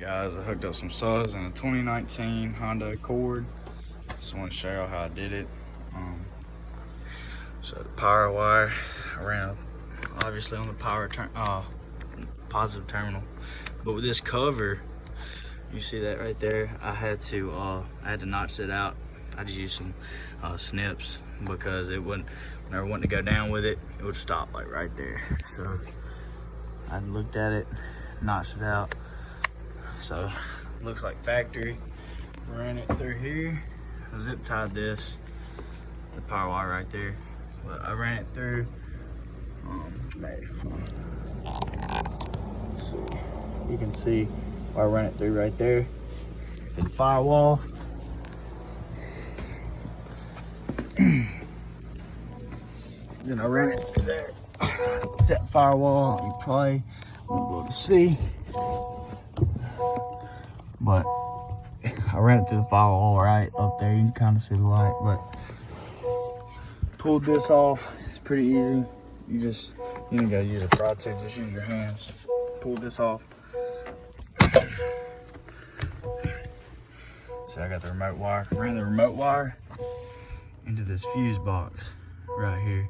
Guys, I hooked up some suds in a 2019 Honda Accord. Just want to show y'all how I did it. So the power wire, I ran obviously on the positive terminal, but with this cover, you see that right there, I had to notch it out. I just used some snips because it wouldn't, whenever I wanted to go down with it, it would stop like right there. So I looked at it, notched it out. So looks like factory. Ran it through here. I zip tied the power wire right there. But I ran it through. Let's see. You can see where I ran it through right there. The firewall. Then I ran it through there. That firewall, you probably won't be able to see, but I ran it through the firewall right up there. You can kind of see the light, but pulled this off. It's pretty easy. You don't gotta use a pry tool, just use your hands. Pull this off. So I got the remote wire. Ran the remote wire into this fuse box right here.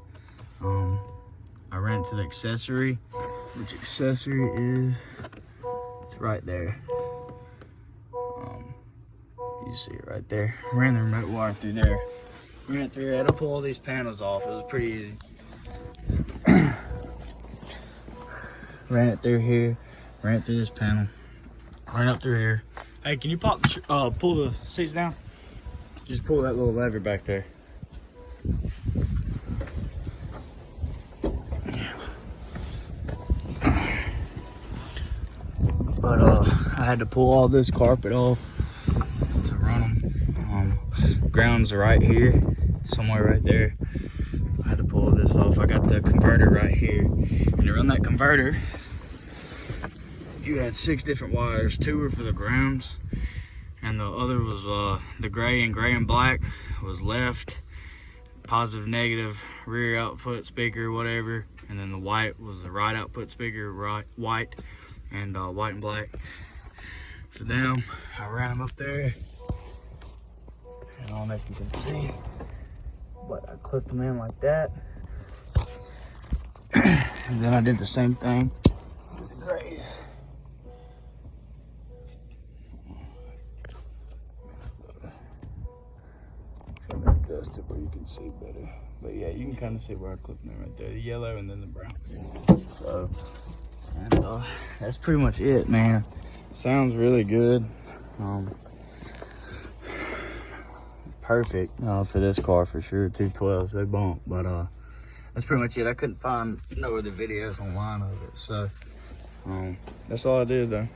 I ran it to the accessory, which accessory is, it's right there. You see it right there. Ran the remote wire through there. Ran it through. I had to pull all these panels off. It was pretty easy. Ran it through here. Ran it through this panel. Ran up through here. Hey, can you pull the seats down? Just pull that little lever back there. But I had to pull all this carpet off to run them. Grounds are right here, somewhere right there. I had to pull this off. I got the converter right here. And to run that converter, you had 6 different wires. 2 were for the grounds, and the other was the gray and black was left, positive, negative, rear output speaker, whatever. And then the white was the right output speaker, white, and white and black. For them, I ran them up there. I don't know if you can see, but I clipped them in like that. And then I did the same thing with the grays. Trying to adjust it where you can see better. But yeah, you can kind of see where I clipped them right there. The yellow and then the brown. So, and that's pretty much it, man. Sounds really good. Perfect for this car for sure. 212s, they bump. But that's pretty much it. I couldn't find no other videos online of it, so that's all I did though.